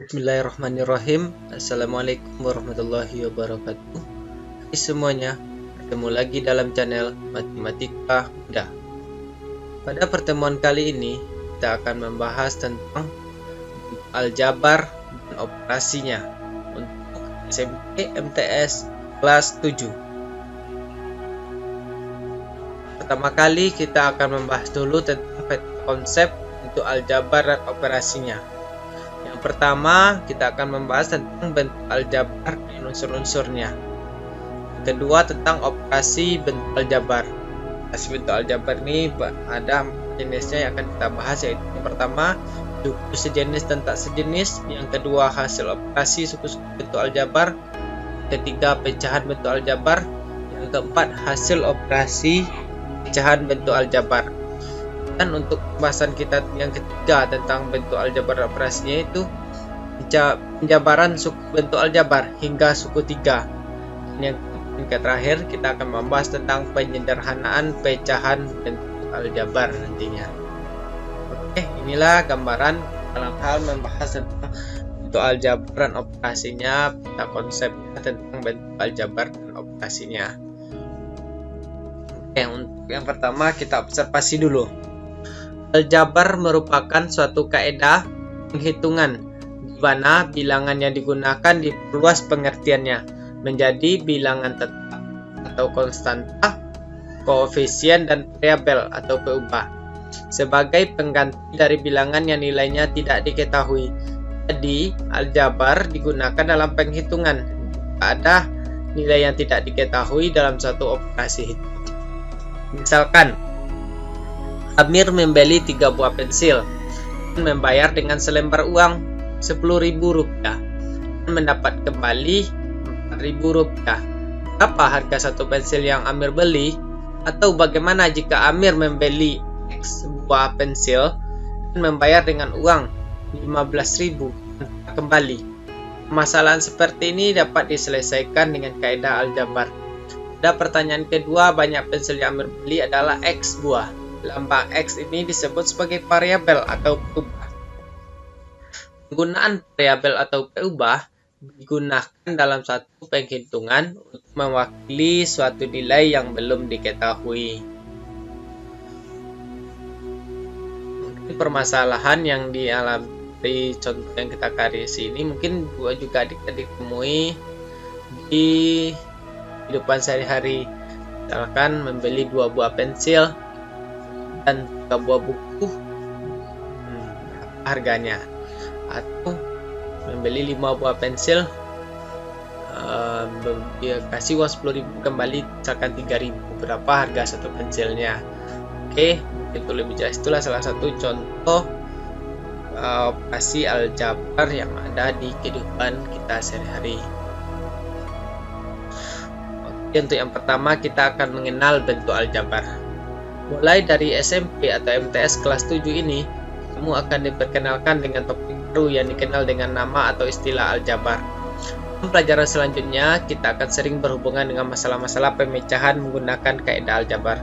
Bismillahirrahmanirrahim. Assalamualaikum warahmatullahi wabarakatuh. Hai semuanya, bertemu lagi dalam channel Matematika Mudah. Pada pertemuan kali ini kita akan membahas tentang aljabar dan operasinya untuk SMP MTS kelas 7. Pertama kali kita akan membahas dulu tentang konsep untuk aljabar dan operasinya. Yang pertama, kita akan membahas tentang bentuk aljabar dan unsur-unsurnya. Yang kedua, tentang operasi bentuk aljabar. Operasi bentuk aljabar ini ada jenisnya yang akan kita bahas, yaitu yang pertama, suku sejenis dan tak sejenis. Yang kedua, hasil operasi suku-suku bentuk aljabar. Ketiga, pecahan bentuk aljabar. Yang keempat, hasil operasi pecahan bentuk aljabar. Dan untuk pembahasan kita yang ketiga tentang bentuk aljabar operasinya itu penjabaran suku bentuk aljabar hingga suku 3. Yang terakhir kita akan membahas tentang penyederhanaan pecahan bentuk aljabar nantinya. Oke, inilah gambaran dalam hal membahas tentang bentuk aljabar dan operasinya, kita konsepnya tentang bentuk aljabar dan operasinya. Oke, untuk yang pertama kita observasi dulu. Aljabar merupakan suatu kaedah penghitungan di mana bilangan yang digunakan diperluas pengertiannya menjadi bilangan tetap atau konstanta, koefisien, dan variabel atau peubah sebagai pengganti dari bilangan yang nilainya tidak diketahui. Jadi, aljabar digunakan dalam penghitungan jika ada nilai yang tidak diketahui dalam suatu operasi hitung. Misalkan, Amir membeli 3 buah pensil dan membayar dengan selembar uang Rp10.000 dan mendapat kembali Rp4.000. Berapa harga satu pensil yang Amir beli? Atau bagaimana jika Amir membeli X buah pensil dan membayar dengan uang Rp15.000 dan kembali? Masalah seperti ini dapat diselesaikan dengan kaidah aljabar. Pada pertanyaan kedua, banyak pensil yang Amir beli adalah X buah. Lambang X ini disebut sebagai variabel atau peubah. Penggunaan variabel atau peubah digunakan dalam satu penghitungan untuk mewakili suatu nilai yang belum diketahui. Mungkin permasalahan yang dialami dari contoh yang kita garis ini mungkin juga ditemui di kehidupan sehari-hari. Misalkan membeli 2 buah pensil dan 3 buah buku, harganya, atau membeli 5 buah pensil, dia kasih uang 10.000 kembali, misalkan 3.000, berapa harga satu pensilnya. Oke, itu lebih jelas. Itulah salah satu contoh operasi aljabar yang ada di kehidupan kita sehari-hari. Oke, untuk yang pertama kita akan mengenal bentuk aljabar. Mulai dari SMP atau MTS kelas 7 ini, kamu akan diperkenalkan dengan topik baru yang dikenal dengan nama atau istilah aljabar. Dalam pelajaran selanjutnya, kita akan sering berhubungan dengan masalah-masalah pemecahan menggunakan kaidah aljabar.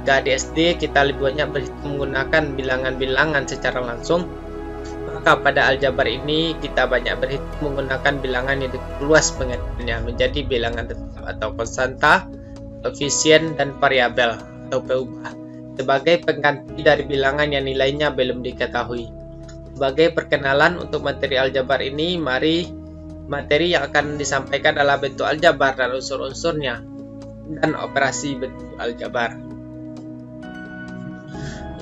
Jika di SD kita lebih banyak berhitung menggunakan bilangan-bilangan secara langsung, maka pada aljabar ini kita banyak berhitung menggunakan bilangan yang diperluas pengertiannya menjadi bilangan tetap atau konstanta, koefisien, dan variabel atau peubah sebagai pengganti dari bilangan yang nilainya belum diketahui. Sebagai perkenalan untuk materi aljabar ini, mari materi yang akan disampaikan adalah bentuk aljabar dan unsur-unsurnya dan operasi bentuk aljabar.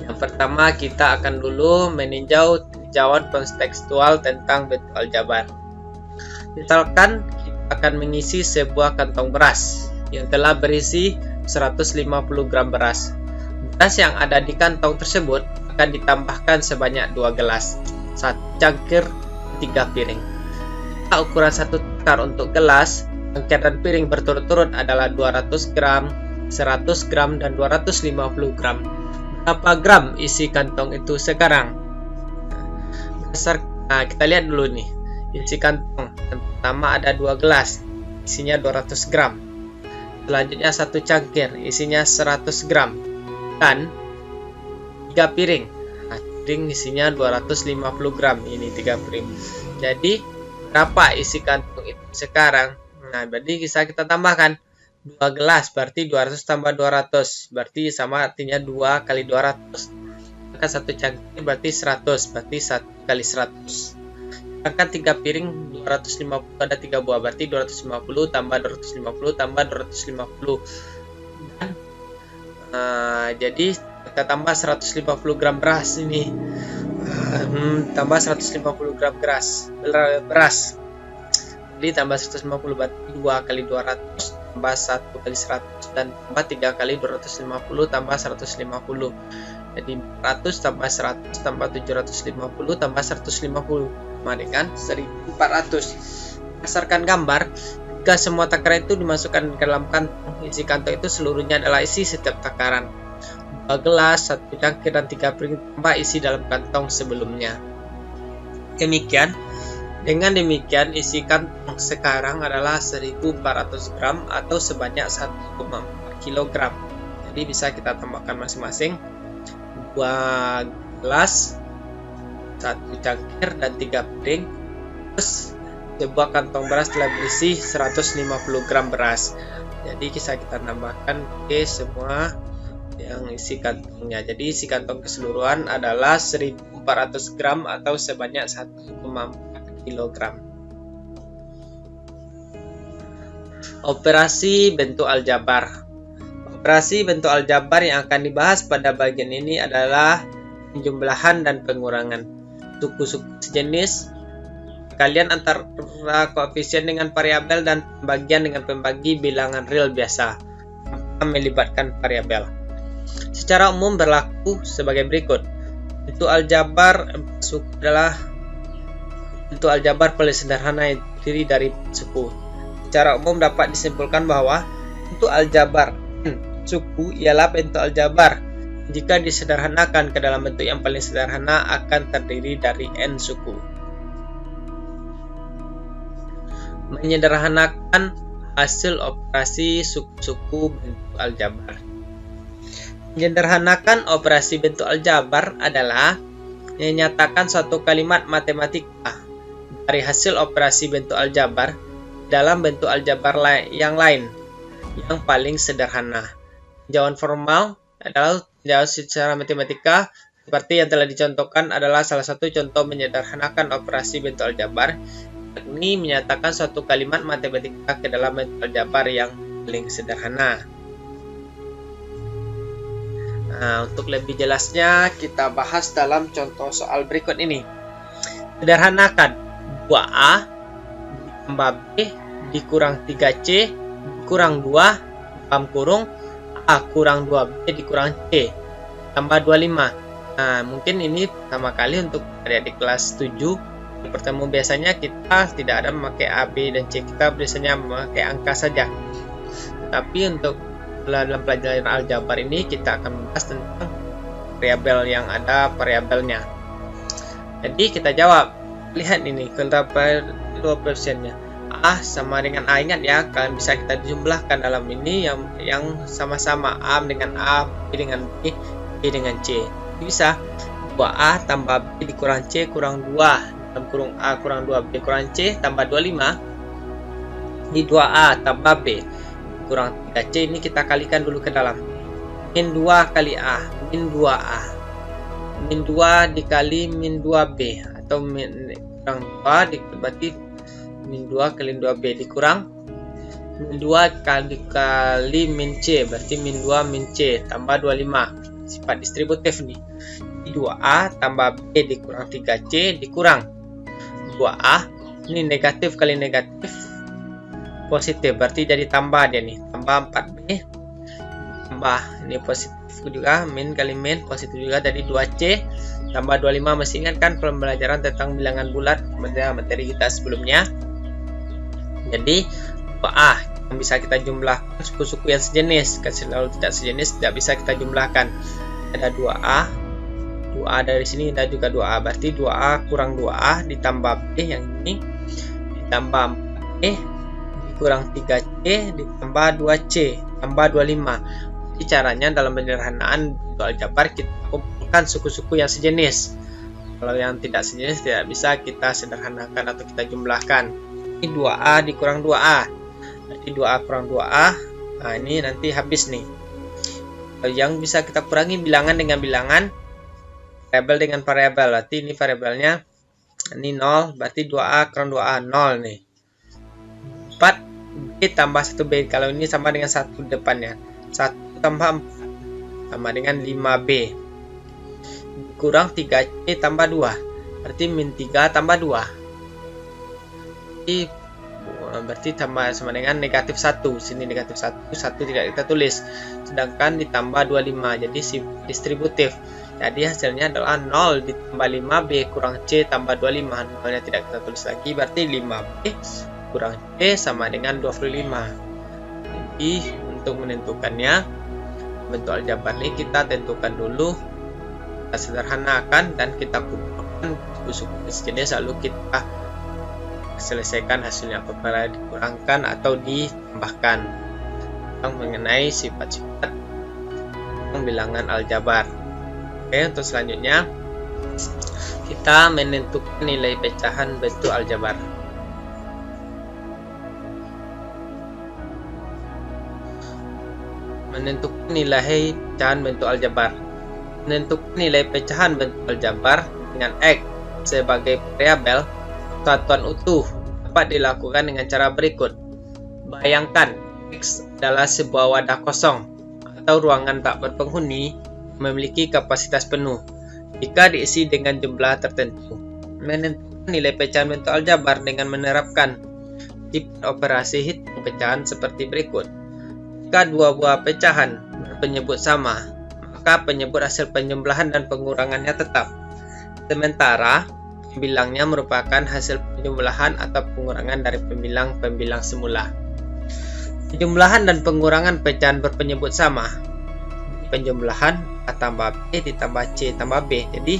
Yang pertama, kita akan dulu meninjau tinjauan kontekstual tentang bentuk aljabar. Misalkan kita akan mengisi sebuah kantong beras yang telah berisi 150 gram beras. Beras yang ada di kantong tersebut akan ditambahkan sebanyak 2 gelas, 1 cangkir, 3 piring. Jika ukuran 1 takar untuk gelas, cangkir dan piring berturut-turut adalah 200 gram, 100 gram, dan 250 gram. Berapa gram isi kantong itu sekarang? Kita lihat dulu nih, isi kantong. Yang pertama ada 2 gelas, isinya 200 gram. Selanjutnya 1 cangkir, isinya 100 gram, dan 3 piring. Piring isinya 250 gram, ini 3 piring. Jadi berapa isi kantong itu sekarang? Nah, berarti bisa kita tambahkan 2 gelas, berarti 200 tambah 200, berarti sama artinya 2 kali 200. Maka 1 cangkir berarti 100, berarti 1 kali 100. Sedangkan 3 piring 250 ada 3 buah, berarti 250 tambah 250 tambah 250. Dan, jadi kita tambah 150 gram beras ini. Tambah 150 gram beras. Jadi tambah 150 berarti 2 kali 200 tambah 1 kali 100 dan tambah 3 kali 250 tambah 150. Jadi 400 tambah 100 tambah 750 tambah 150 sama dengan 1400. Berdasarkan gambar, jika semua takaran itu dimasukkan ke dalam kantong, isi kantong itu seluruhnya adalah isi setiap takaran. 2 gelas, 1 cangkir, dan 3 piring tambah isi dalam kantong sebelumnya. Dengan demikian isi kantong sekarang adalah 1400 gram atau sebanyak 1,4 kg. Jadi bisa kita tambahkan masing-masing 2 gelas, 1 cangkir, dan 3 piring. Terus sebuah kantong beras telah berisi 150 gram beras. Jadi bisa kita tambahkan ke semua yang isi kantongnya. Jadi isi kantong keseluruhan adalah 1400 gram atau sebanyak 1,4 kg. Operasi bentuk aljabar. Operasi bentuk aljabar yang akan dibahas pada bagian ini adalah penjumlahan dan pengurangan suku-suku sejenis, kalian antara koefisien dengan variabel, dan pembagian dengan pembagi bilangan real biasa tanpa melibatkan variabel. Secara umum berlaku sebagai berikut. Bentuk aljabar suku adalah bentuk aljabar paling sederhana yang terdiri dari suku. Secara umum dapat disimpulkan bahwa bentuk aljabar suku ialah bentuk aljabar jika disederhanakan ke dalam bentuk yang paling sederhana akan terdiri dari n suku. Menyederhanakan hasil operasi suku-suku bentuk aljabar. Menyederhanakan operasi bentuk aljabar adalah menyatakan suatu kalimat matematika dari hasil operasi bentuk aljabar dalam bentuk aljabar yang lain yang paling sederhana. Tinjauan formal adalah tinjauan secara matematika seperti yang telah dicontohkan adalah salah satu contoh menyederhanakan operasi bentuk aljabar, yakni menyatakan suatu kalimat matematika ke dalam bentuk aljabar yang paling sederhana. Nah, untuk lebih jelasnya kita bahas dalam contoh soal berikut ini. Sederhanakan 2A ditambah B dikurang 3C dikurang 2 dalam kurung A kurang 2B dikurang C tambah 25. Nah, mungkin ini pertama kali untuk adik-adik kelas 7 bertemu. Biasanya kita tidak ada memakai A, B, dan C. Kita biasanya memakai angka saja. Tapi untuk dalam pelajaran aljabar ini kita akan membahas tentang variabel yang ada variabelnya. Jadi kita jawab. Lihat ini kedua opsinya. A sama dengan A, ingat ya, kalian bisa kita jumlahkan dalam ini yang sama-sama A dengan A, B dengan B, B dengan C. Bisa 2A tambah B dikurang C kurang 2 dalam kurung A kurang 2B kurang C tambah 25. Di 2A tambah B kurang 3C ini kita kalikan dulu ke dalam. Min 2 kali A, min 2A. Min 2 dikali min 2B atau min kurang 2 berarti min 2 kali 2B dikurang min 2 kali min C berarti min 2 min C tambah 25. Sifat distributif nih. 2A tambah B dikurang 3C dikurang 2A. Ini negatif kali negatif positif, berarti jadi tambah dia nih, tambah 4B tambah ini positif juga, min kali min positif juga, jadi 2C tambah 25. Masih ingat kan pembelajaran tentang bilangan bulat pada materi kita sebelumnya? Jadi 2A yang bisa kita jumlahkan suku-suku yang sejenis, kalau tidak sejenis tidak bisa kita jumlahkan. Ada 2A dari sini ada juga 2A, berarti 2A kurang 2A ditambah B yang ini ditambah 4B kurang 3C ditambah 2C tambah 25. Jadi caranya dalam penyederhanaan bentuk aljabar kita kumpulkan suku-suku yang sejenis. Kalau yang tidak sejenis tidak bisa kita sederhanakan atau kita jumlahkan. Ini 2A dikurang 2A. Nanti 2A kurang 2A. Nah, ini nanti habis nih. Yang bisa kita kurangi bilangan dengan bilangan, variabel dengan variabel. Berarti ini variabelnya ini 0, berarti 2A kurang 2A 0 nih. 4B tambah 1B. Kalau ini sama dengan 1 depannya. 1 tambah 4 sama dengan 5B. Kurang 3C tambah 2. Berarti min 3 tambah 2. Berarti tambah sama dengan negatif 1. Sini negatif 1, 1 tidak kita tulis. Sedangkan ditambah 25. Jadi distributif. Jadi hasilnya adalah 0 ditambah 5B kurang C tambah 25. 0-nya tidak kita tulis lagi. Berarti 5B kurang C sama dengan 25. Jadi untuk menentukannya, bentuk aljabar ini kita tentukan dulu, kita sederhanakan dan kita kumpulkan suku-suku sejenis, lalu kita selesaikan hasilnya apabila dikurangkan atau ditambahkan. Mengenai sifat-sifat bilangan aljabar. Oke, untuk selanjutnya kita menentukan nilai pecahan bentuk aljabar. Menentukan nilai pecahan bentuk aljabar. Menentukan nilai pecahan bentuk aljabar dengan X sebagai variabel satuan utuh dapat dilakukan dengan cara berikut. Bayangkan X adalah sebuah wadah kosong atau ruangan tak berpenghuni memiliki kapasitas penuh jika diisi dengan jumlah tertentu. Menentukan nilai pecahan bentuk aljabar dengan menerapkan sifat operasi hitung pecahan seperti berikut. Jika dua buah pecahan berpenyebut sama, maka penyebut hasil penjumlahan dan pengurangannya tetap. Sementara pembilangnya merupakan hasil penjumlahan atau pengurangan dari pembilang-pembilang semula. Penjumlahan dan pengurangan pecahan berpenyebut sama. Penjumlahan A tambah B ditambah C tambah B. Jadi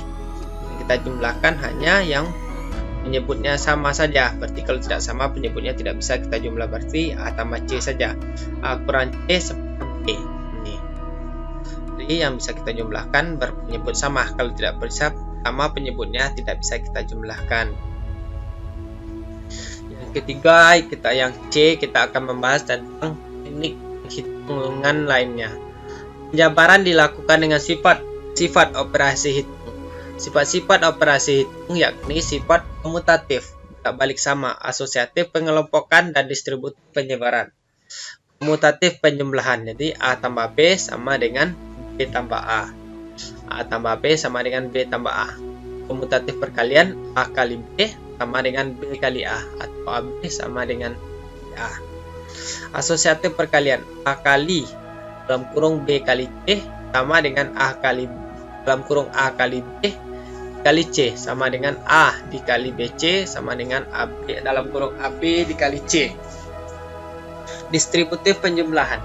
kita jumlahkan hanya yang penyebutnya sama saja. Berarti kalau tidak sama penyebutnya tidak bisa kita jumlah, berarti A tambah C saja. A kurang C sama B. Ini. Jadi yang bisa kita jumlahkan berpenyebut sama. Kalau tidak bisa sama penyebutnya tidak bisa kita jumlahkan. Yang ketiga, yang C, kita akan membahas tentang teknik hitungan lainnya. Penjabaran dilakukan dengan sifat operasi hitung. Sifat-sifat operasi hitung yakni sifat komutatif, balik sama, asosiatif pengelompokan, dan distributif penyebaran. Komutatif penjumlahan, jadi A tambah B sama dengan B tambah A. A tambah B sama dengan B tambah A. Komutatif perkalian A kali B sama dengan B kali A, atau AB sama dengan A. Asosiatif perkalian A kali dalam kurung B kali C sama dengan A kali dalam kurung A kali B kali C sama dengan A dikali BC sama dengan AB dalam kurung AB dikali C. Distributif penjumlahan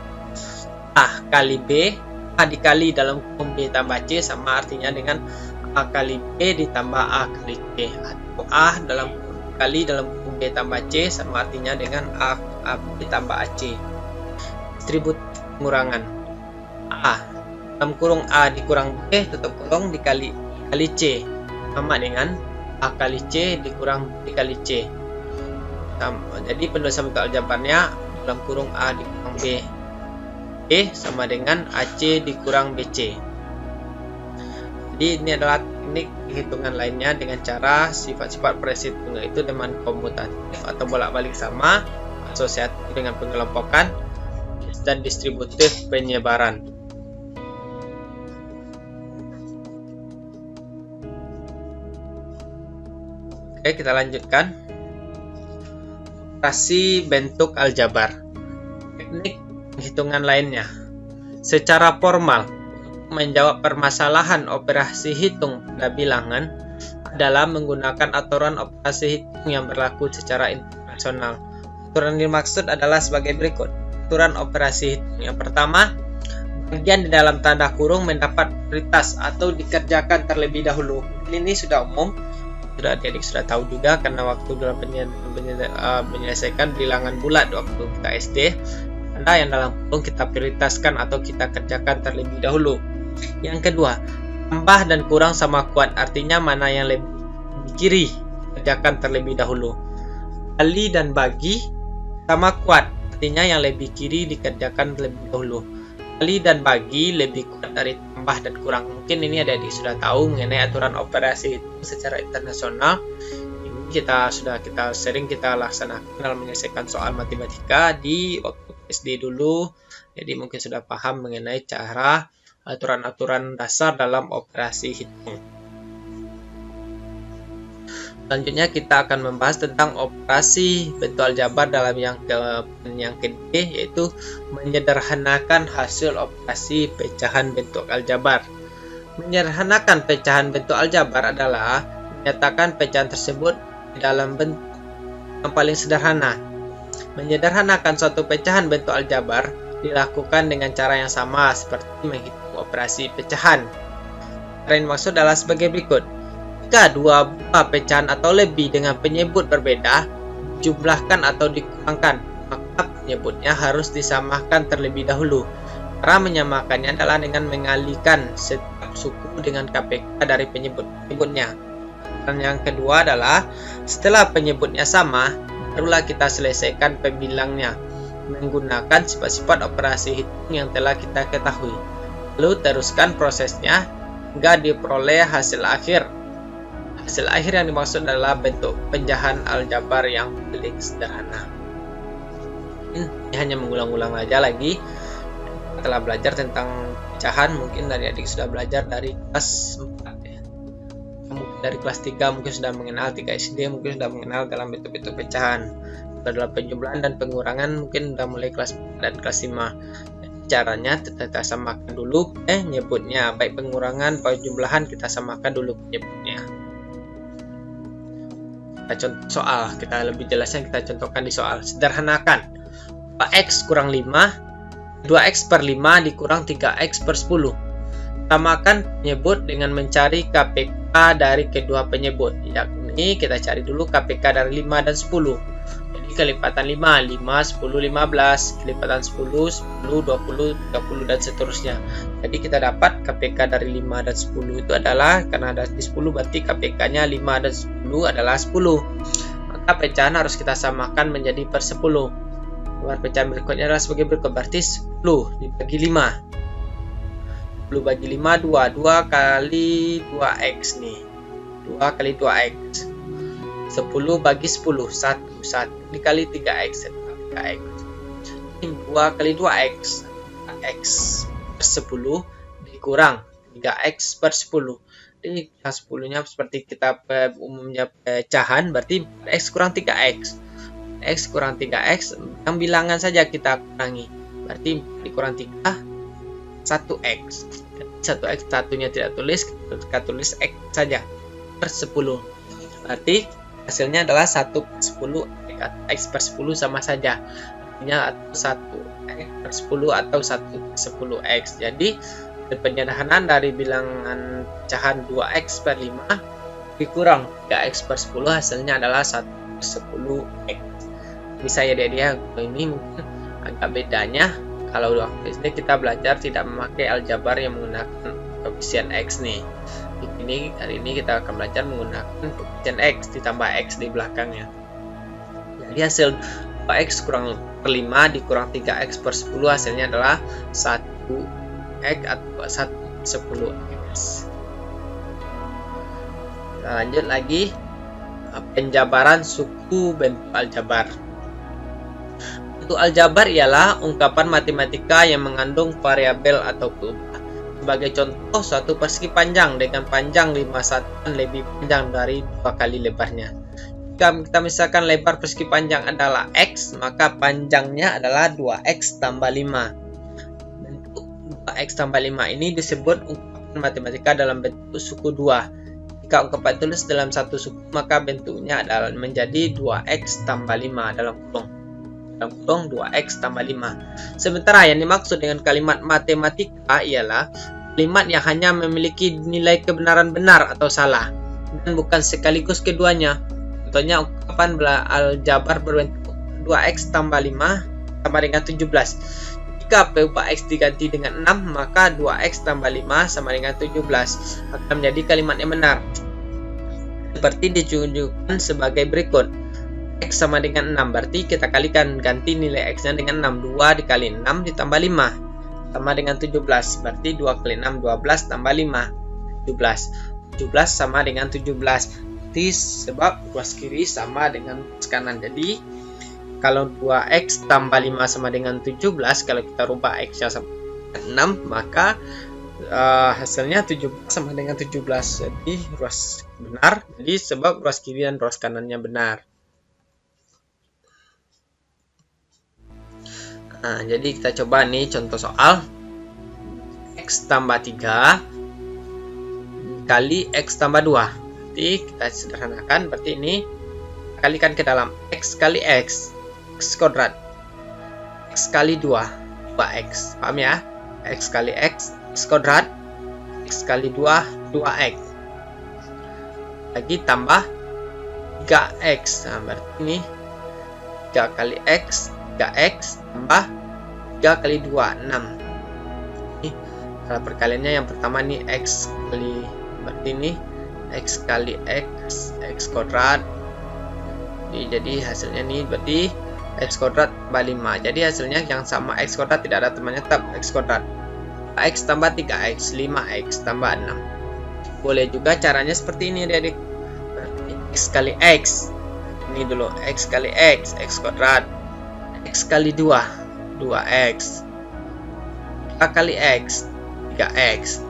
A kali B, A dikali dalam kurung B tambah C sama artinya dengan A kali B ditambah A kali C, atau A dalam kurung B tambah C sama artinya dengan A B tambah AC. Distributif pengurangan A dalam kurung A dikurang B tutup kurung dikali C sama dengan A kali C dikurang B kali C. Jadi penulisan bentuk aljabarnya dalam kurung A dikurang B sama dengan AC dikurang BC. Jadi ini adalah teknik hitungan lainnya dengan cara sifat-sifat operasi hitung, yaitu dengan komutatif atau bolak-balik sama, asosiatif dengan pengelompokan, dan distributif penyebaran. Oke, kita lanjutkan. Operasi bentuk aljabar. Teknik hitungan lainnya. Secara formal, menjawab permasalahan operasi hitung pada bilangan adalah menggunakan aturan operasi hitung yang berlaku secara internasional. Aturan yang dimaksud adalah sebagai berikut. Aturan operasi hitung yang pertama, bagian di dalam tanda kurung mendapat prioritas atau dikerjakan terlebih dahulu. Ini sudah umum, sudah adik-adik sudah tahu juga karena waktu dalam menyelesaikan bilangan bulat waktu kita SD, tanda yang dalam kurung kita prioritaskan atau kita kerjakan terlebih dahulu. Yang kedua, tambah dan kurang sama kuat, artinya mana yang lebih kiri kerjakan terlebih dahulu. Kali dan bagi sama kuat, artinya yang lebih kiri dikerjakan terlebih dahulu. Kali dan bagi lebih kuat dari tambah dan kurang. Mungkin ini adik-adik sudah tahu mengenai aturan operasi hitung secara internasional. Ini kita sering kita laksanakan dalam menyelesaikan soal matematika di waktu SD dulu. Jadi mungkin sudah paham mengenai cara aturan-aturan dasar dalam operasi hitung. Selanjutnya kita akan membahas tentang operasi bentuk aljabar dalam yang kedua, yaitu menyederhanakan hasil operasi pecahan bentuk aljabar. Menyederhanakan pecahan bentuk aljabar adalah menyatakan pecahan tersebut dalam bentuk yang paling sederhana. Menyederhanakan suatu pecahan bentuk aljabar dilakukan dengan cara yang sama seperti menghitung operasi pecahan. Cara yang dimaksud adalah sebagai berikut. Jika dua buah pecahan atau lebih dengan penyebut berbeda dijumlahkan atau dikurangkan, maka penyebutnya harus disamakan terlebih dahulu. Cara menyamakannya adalah dengan mengalihkan setiap suku dengan KPK dari penyebutnya. Dan yang kedua adalah setelah penyebutnya sama, barulah kita selesaikan pembilangnya menggunakan sifat-sifat operasi hitung yang telah kita ketahui. Lalu teruskan prosesnya hingga diperoleh hasil akhir. Hasil akhir yang dimaksud adalah bentuk pecahan aljabar yang paling sederhana. Ini hanya mengulang-ulang aja lagi. Kita telah belajar tentang pecahan, mungkin dari adik sudah belajar dari kelas 4 ya. Mungkin dari kelas 3 mungkin sudah mengenal 3 SD, mungkin sudah mengenal dalam bentuk-bentuk pecahan. Dalam penjumlahan dan pengurangan mungkin sudah mulai kelas 4 dan kelas 5. Caranya kita samakan dulu penyebutnya, baik pengurangan penjumlahan kita samakan dulu penyebutnya. Contoh soal, kita lebih jelasnya kita contohkan di soal. Sederhanakan 2x kurang 5, 2x per 5 dikurang 3x per 10. Samakan penyebut dengan mencari KPK dari kedua penyebut, yakni kita cari dulu KPK dari 5 dan 10. Jadi kelipatan 5, 5, 10, 15, kelipatan 10, 10, 20, 30 dan seterusnya. Jadi kita dapat KPK dari 5 dan 10 itu adalah, karena ada di 10 berarti KPK-nya 5 dan 10 adalah 10. Maka pecahan harus kita samakan menjadi per 10. Keluar pecahan berikutnya adalah sebagai berikut, berarti 10 dibagi 5. 10 bagi 5, 2. 2 kali 2x nih. 2 kali 2x. 10 bagi 10, 1. 1 dikali 3x, 3x. 2 kali 2x, x per 10 dikurang 3x per 10. Jadi yang 10-nya seperti kita umumnya pecahan, berarti x kurang 3x. X kurang 3x, yang bilangan saja kita kurangi. Berarti dikurang 3, 1x. 1x, satunya tidak tulis, kita tulis x saja per 10. Berarti hasilnya adalah 1 per 10, x per 10 sama saja. Artinya 1x per 10 atau 1 per 10x. Jadi penyederhanaan dari bilangan pecahan 2x per 5 dikurang 3x per 10 hasilnya adalah 1 per 10x. Bisa ya dia ini mungkin agak bedanya kalau waktu SD kita belajar tidak memakai aljabar yang menggunakan koefisien x nih. Hari ini kita akan belajar menggunakan koefisien x ditambah x di belakangnya. Jadi hasil 2x kurang per 5 dikurang 3x per 10 hasilnya adalah 1x atau 1 per 10x. Kita lanjut lagi, penjabaran suku bentuk aljabar. Bentuk aljabar ialah ungkapan matematika yang mengandung variabel atau perubahan. Sebagai contoh, suatu persegi panjang dengan panjang 5 satuan lebih panjang dari 2 kali lebarnya. Jika kita misalkan lebar persegi panjang adalah x, maka panjangnya adalah 2x tambah 5. Bentuk 2x tambah 5 ini disebut ungkapan matematika dalam bentuk suku 2. Jika ungkapan tulis dalam satu suku, maka bentuknya adalah menjadi 2x tambah 5 dalam kurung 2x tambah 5. Sementara yang dimaksud dengan kalimat matematika ialah kalimat yang hanya memiliki nilai kebenaran benar atau salah dan bukan sekaligus keduanya. Contohnya ungkapan aljabar berbentuk 2x tambah 5 sama dengan 17. Jika P upah X diganti dengan 6, maka 2X tambah 5 sama dengan 17 akan menjadi kalimat yang benar. Seperti ditunjukkan sebagai berikut. X sama dengan 6, berarti kita kalikan, ganti nilai X-nya dengan 6. 2 dikali 6 ditambah 5 sama dengan 17, berarti 2 kali 6 12 tambah 5 17 sama dengan 17. Berarti sebab ruas kiri sama dengan ruas kanan. Jadi kalau 2X tambah 5 sama dengan 17, kalau kita rubah X-nya sama 6, maka hasilnya 17 sama dengan 17. Jadi ruas benar. Jadi sebab ruas kiri dan ruas kanannya benar. Nah, jadi kita coba nih contoh soal. X tambah 3 kali X tambah 2. Jadi kita sederhanakan, berarti ini kalikan ke dalam X kali X kuadrat, X kali 2 2X, paham ya? X kali X kuadrat, X kali 2 2X, lagi tambah 3X. Nah, berarti ini 3 kali X 3X tambah 3 kali 2 6. Ini cara perkaliannya yang pertama nih X kali, berarti ini X kali X kuadrat. Jadi hasilnya nih berarti X kuadrat tambah 5. Jadi hasilnya yang sama X kuadrat tidak ada temannya, tetap X kuadrat. X tambah 3X 5X tambah 6. Boleh juga caranya seperti ini adik-adik. X kali X, ini dulu X kali X kuadrat, X kali 2 2X, 3 kali X 3X,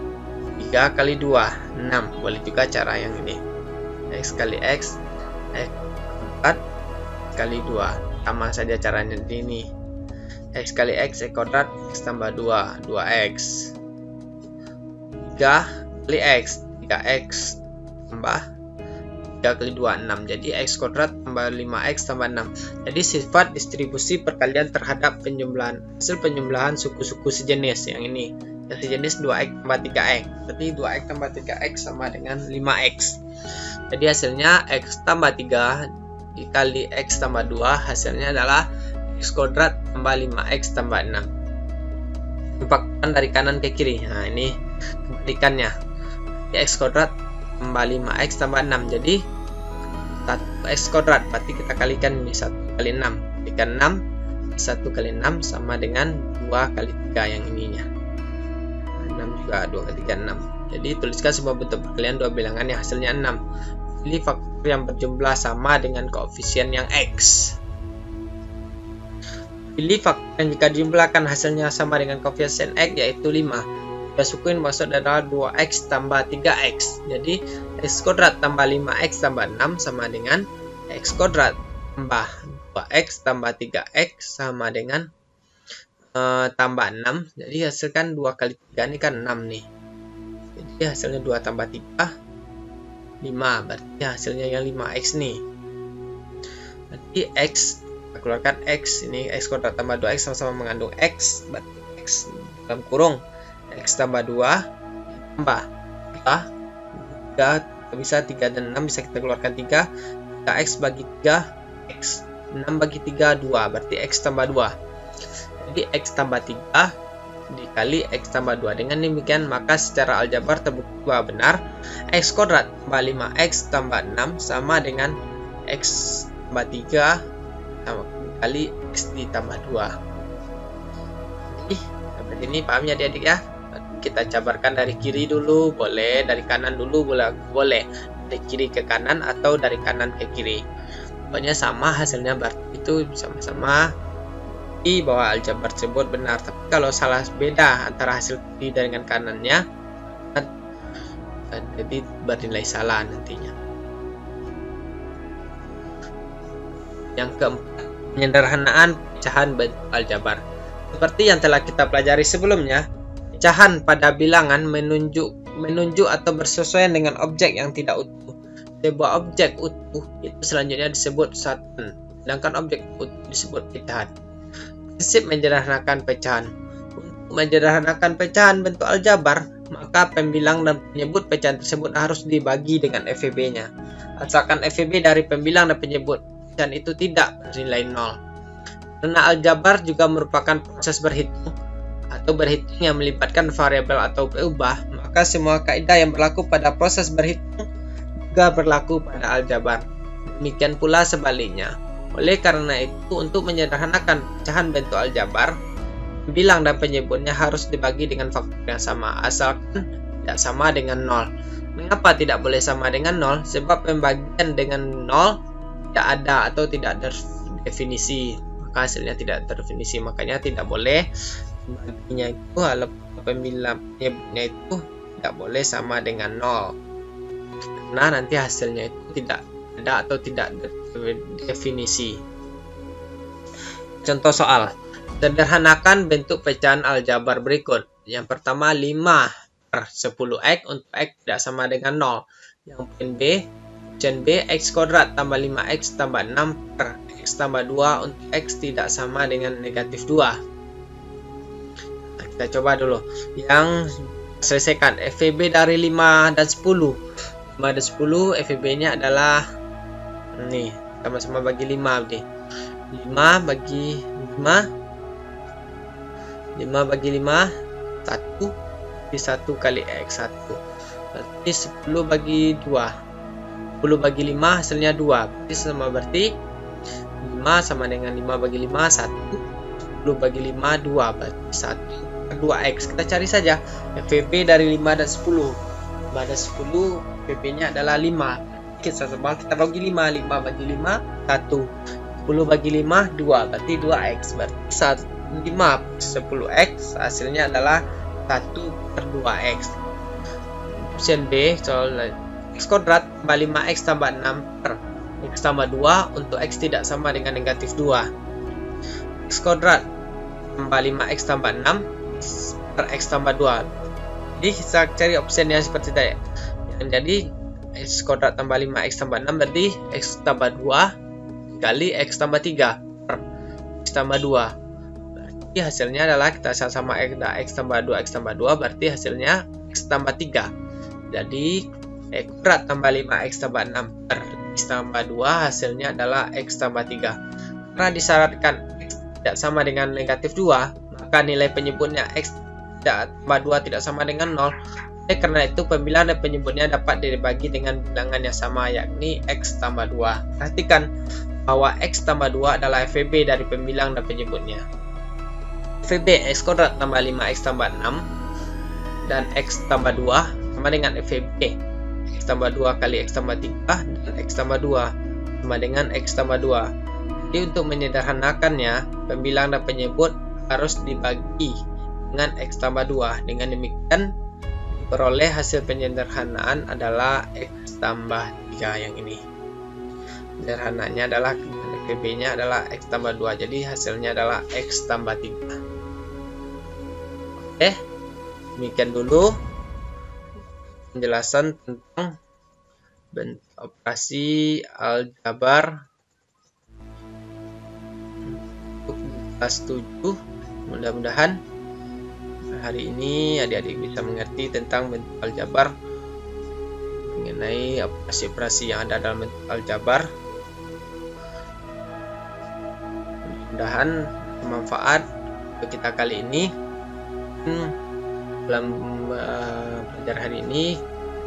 3 kali 2 6. Boleh juga cara yang ini, X kali X kuadrat kali 2. Sama saja caranya di ini. X kali X kuadrat X tambah 2 2X, 3 kali X 3X tambah 3 kali 2 6. Jadi X kuadrat tambah 5X tambah 6. Jadi sifat distribusi perkalian terhadap penjumlahan, hasil penjumlahan suku-suku sejenis yang ini. Yang sejenis 2X tambah 3X. Berarti 2X tambah 3X sama dengan 5X. Jadi hasilnya X tambah 3 dikali X tambah 2, hasilnya adalah X kuadrat tambah 5X tambah 6. Tempatkan dari kanan ke kiri. Nah, ini kebalikannya. X kuadrat tambah 5X tambah 6. Jadi 1X kuadrat, berarti kita kalikan ini 1 kali 6. Kalikan 6, 1 kali 6 sama dengan 2 kali 3 yang ininya. 6 juga 2 kali 3 6. Jadi tuliskan sebuah bentuk perkalian dua bilangan yang hasilnya 6. Pilih faktor yang berjumlah sama dengan koefisien yang X. Pilih faktor yang jika dijumlahkan hasilnya sama dengan koefisien X, yaitu 5. Jika suku yang maksud adalah 2X tambah 3X. Jadi X kuadrat tambah 5X tambah 6 sama dengan X kuadrat tambah 2X tambah 3X sama dengan tambah 6. Jadi hasilkan 2 kali 3 ini kan 6 nih. Jadi hasilnya 2 tambah 3 5, berarti hasilnya yang 5X nih. Berarti X, kita keluarkan X, ini X kuadrat tambah 2X sama-sama mengandung X, berarti X dalam kurung X tambah 2 tambah 3 bisa 3 dan 6 bisa kita keluarkan 3 3X bagi 3 X, 6 bagi 3 2, berarti X tambah 2. Jadi X tambah 3 dikali X tambah 2. Dengan demikian maka secara aljabar terbukti bahwa benar X kuadrat tambah 5X tambah 6 sama dengan X tambah 3 sama kali X ditambah 2. Jadi sampai sini paham ya adik-adik ya? Kita jabarkan dari kiri dulu boleh, dari kanan dulu boleh, dari kiri ke kanan atau dari kanan ke kiri. Pokoknya sama hasilnya, berarti itu sama-sama bahwa aljabar tersebut benar. Tapi kalau salah beda antara hasil kiri dengan kanannya, jadi bernilai salah nantinya. Yang keempat, penyederhanaan pecahan bentuk aljabar. Seperti yang telah kita pelajari sebelumnya, pecahan pada bilangan menunjuk atau bersesuaian dengan objek yang tidak utuh. Sebuah objek utuh itu selanjutnya disebut satuan, sedangkan objek utuh disebut pecahan. Prinsip menyederhanakan pecahan. Untuk menyederhanakan pecahan bentuk aljabar, maka pembilang dan penyebut pecahan tersebut harus dibagi dengan FEB-nya. Asalkan FEB dari pembilang dan penyebut pecahan itu tidak bernilai 0. Karena aljabar juga merupakan proses berhitung, atau berhitung yang melibatkan variabel atau perubahan, maka semua kaidah yang berlaku pada proses berhitung juga berlaku pada aljabar. Demikian pula sebaliknya. Oleh karena itu, untuk menyederhanakan pecahan bentuk aljabar, bilang dan penyebutnya harus dibagi dengan faktor yang sama, asalkan tidak sama dengan 0. Mengapa tidak boleh sama dengan 0? Sebab pembagian dengan 0 tidak ada atau tidak terdefinisi, maka hasilnya tidak terdefinisi. Makanya tidak boleh pembagiannya itu, penyebutnya itu tidak boleh sama dengan 0. Karena nanti hasilnya itu tidak ada atau tidak definisi. Contoh soal. Sederhanakan bentuk pecahan aljabar berikut. Yang pertama 5/10x untuk x tidak sama dengan 0. Yang option B x kuadrat tambah 5x tambah 6 per x tambah 2 untuk x tidak sama dengan negatif 2. Nah, kita coba dulu. Yang selesaikan FVB dari 5 dan 10. 5 dan 10 FVB-nya adalah nih, sama-sama bagi 5 deh. 5 bagi 5 bagi 5 1 di 1 kali x 1 berarti 10 bagi 2. 10 bagi 5 hasilnya 2, berarti 5 sama dengan 5 bagi 5 1. 10 bagi 5 2, berarti 1 per 2x. Kita cari saja FVB dari 5 dan 10. 5 dan 10 FVB nya adalah 5. Kita bagi 5 bagi 5 1. 10 bagi 5 2, berarti 2x, berarti 5 10x hasilnya adalah 1 per 2x. Option B soal x kuadrat tambah 5x tambah 6 per x tambah 2 untuk x tidak sama dengan negatif 2. X kuadrat tambah 5x tambah 6 per x tambah 2. Jadi kita cari option yang seperti tadi. Jadi x kuadrat tambah 5x tambah 6 berarti x tambah 2 kali x tambah 3 per x tambah 2. Berarti hasilnya adalah kita sama x tambah 2 x tambah 2 berarti hasilnya x tambah 3. Jadi x kuadrat tambah 5x tambah 6 per x tambah 2 hasilnya adalah x tambah 3. Karena disyaratkan x tidak sama dengan negatif 2, maka nilai penyebutnya x tambah 2 tidak sama dengan 0. Karena itu pembilangan dan penyebutnya dapat dibagi dengan bilangan yang sama, yakni x tambah 2. Perhatikan bahwa x tambah 2 adalah FVB dari pembilang dan penyebutnya. FVB x kuadrat tambah 5x tambah 6 dan x tambah 2 sama dengan FVB x tambah 2 kali x tambah 3 dan x tambah 2 sama dengan x tambah 2. Jadi untuk menyederhanakannya, pembilang dan penyebut harus dibagi dengan x tambah 2. Dengan demikian diperoleh hasil penyederhanaan adalah x tambah 3 yang ini. Sederhananya adalah FVB-nya adalah x tambah 2, jadi hasilnya adalah x tambah 3. Oke, demikian dulu penjelasan tentang bentuk operasi aljabar untuk kelas 7. Mudah-mudahan hari ini adik-adik bisa mengerti tentang bentuk aljabar, mengenai operasi-operasi yang ada dalam bentuk aljabar. Mudah-mudahan bermanfaat untuk kita kali ini. Dalam pelajaran hari ini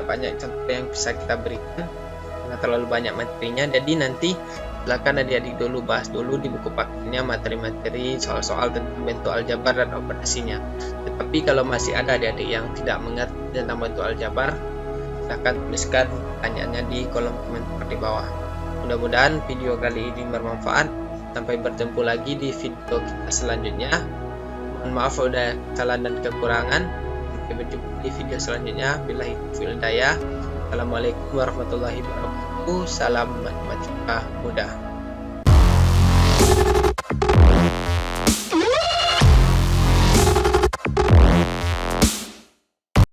banyak contoh yang bisa kita berikan karena terlalu banyak materinya, jadi nanti silakan adik-adik dulu bahas dulu di buku paketnya materi-materi soal-soal tentang bentuk aljabar dan operasinya. Tetapi kalau masih ada adik-adik yang tidak mengerti tentang bentuk aljabar, silakan tuliskan pertanyaannya di kolom komentar di bawah. Mudah-mudahan video kali ini bermanfaat. Sampai bertemu lagi di video kita selanjutnya. Mohon maaf udah kesalahan dan kekurangan. Sampai berjumpa di video selanjutnya. Billahi taufiq wal hidayah. Assalamualaikum warahmatullahi wabarakatuh. Salam matematika mudah.